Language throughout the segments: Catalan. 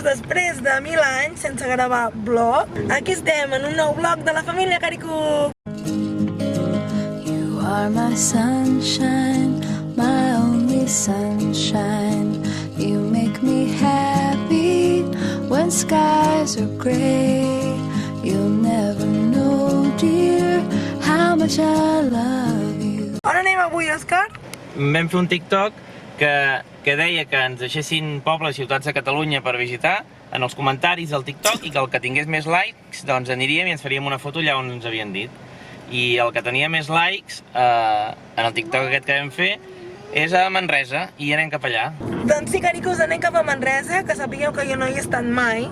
després de 1000 anys sense gravar vlog, aquí estem en un nou vlog de la família Caricuc. You are my sunshine, my only sunshine. You make me happy when skies are gray. You'll never know, dear, how much I love you. On anem avui, Òscar? Vam fer un TikTok que deia que ens deixessin pobles i ciutats de Catalunya per visitar en els comentaris del TikTok i que el que tingués més likes doncs aniríem i ens faríem una foto allà on ens havien dit. I el que tenia més likes en el TikTok aquest que vam fer és a Manresa i anem cap allà. Doncs sí, Caricucs, anem cap a Manresa, que sapigueu que jo no hi he estat mai,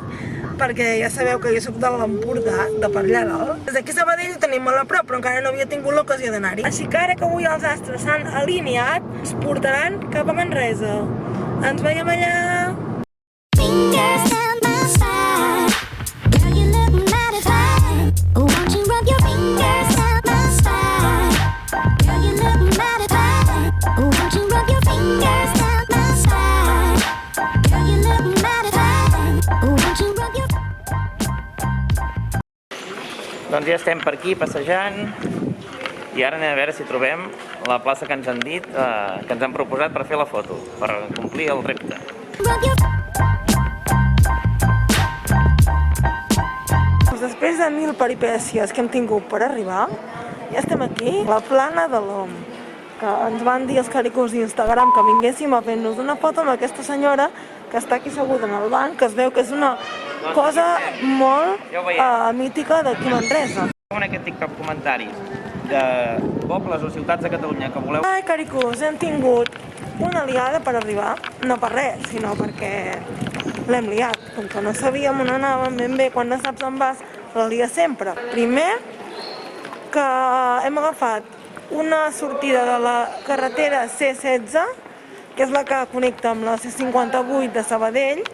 perquè ja sabeu que jo soc de l'Empordà, de per allà dalt. Des d'aquí a Sabadell ho tenim molt a prop, però encara no havia tingut l'ocasió d'anar-hi. Així que ara que avui els astres s'han alineat, ens portaran cap a Manresa. Ens veiem allà! Fingers down my spine, girl, you look mighty fine. Won't you rub your fingers down my spine, girl, you look mighty fine. Won't you rub your fingers down my spine, girl, you look mighty fine. Won't you rub your... Doncs ja estem per aquí passejant i ara anem a veure si trobem la plaça que ens han dit, que ens han proposat per fer la foto, per complir el repte. Després de 1000 peripècies que hem tingut per arribar, ja estem aquí, la Plana de l'Om, que ens van dir els Caricucs d'Instagram que vinguéssim a fer-nos una foto amb aquesta senyora que està aquí asseguda en el banc, que es veu que és una cosa molt mítica d'aquí a Manresa. En aquest TikTok comentaris de pobles o ciutats de Catalunya que voleu... Ai, Caricucs, hem tingut una liada per arribar, no per res, sinó perquè l'hem liat. Com que no sabíem on anàvem ben bé, quan no saps on vas, la lia sempre. Primer, que hem agafat una sortida de la carretera C16, que és la que connecta amb la C58 de Sabadell,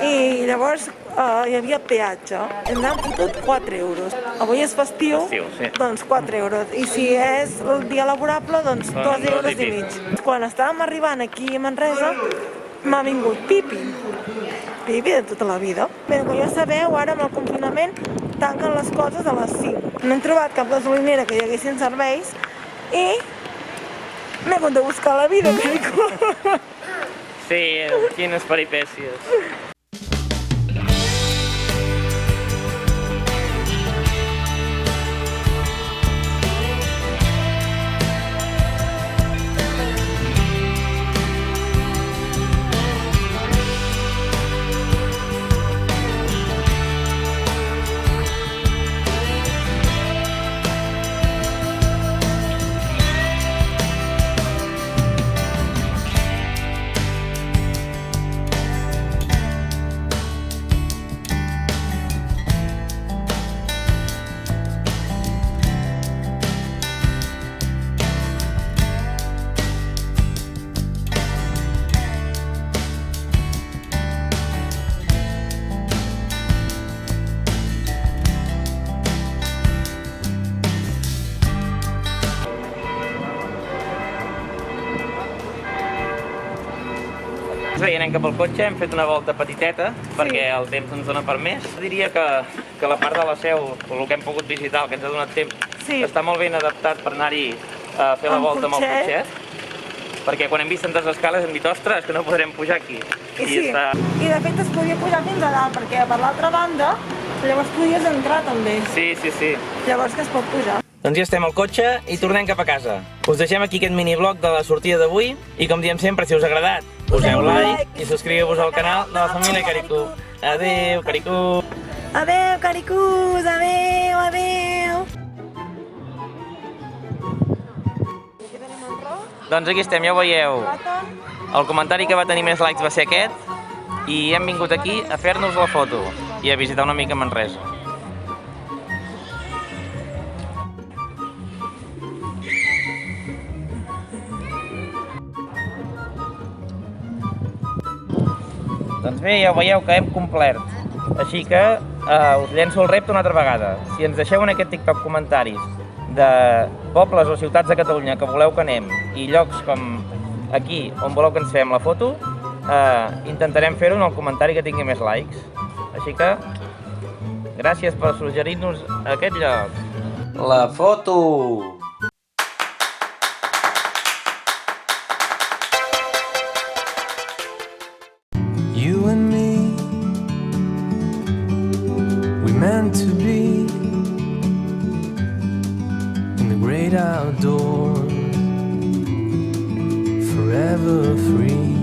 i llavors hi havia peatge. Ens han fotut 4 euros. Avui és festiu, doncs 4 euros. I si és el dia laborable, doncs 2 euros i mig. Quan estàvem arribant aquí a Manresa, m'ha vingut Pipi. Pipi de tota la vida. Bé, com ja sabeu, ara amb el confinament tanquen les coses a les 5. No hem trobat cap gasolinera que hi haguessin serveis i m'he hagut de buscar la vida, Caricuc. Sí, quines peripècies. Bé, anem cap al cotxe, hem fet una volta petiteta perquè el temps ens dona per més. Diria que la part de la Seu, el que hem pogut visitar, el que ens ha donat temps, està molt ben adaptat per anar-hi a fer la volta amb el cotxet. Perquè quan hem vist tantes escales hem dit, ostres, que no podrem pujar aquí. I de fet es podia pujar fins a dalt, perquè per l'altra banda llavors podies entrar també. Sí. Llavors que es pot pujar. Doncs ja estem al cotxe i tornem cap a casa. Us deixem aquí aquest miniblog de la sortida d'avui i com diem sempre, si us ha agradat, poseu like i subscriu-vos al canal de la família Caricuc. Adéu, Caricuc! Adéu, Caricucs! Adéu, adéu! Doncs aquí estem, ja ho veieu. El comentari que va tenir més likes va ser aquest i hem vingut aquí a fer-nos la foto i a visitar una mica Manresa. Doncs bé, ja ho veieu que hem complert. Així que us llenço el repte una altra vegada. Si ens deixeu en aquest TikTok comentaris de pobles o ciutats de Catalunya que voleu que anem i llocs com aquí on voleu que ens fem la foto, intentarem fer-ho en el comentari que tingui més likes. Així que, gràcies per suggerir-nos aquest lloc. La foto! You and me, we meant to be in the great outdoors, forever free.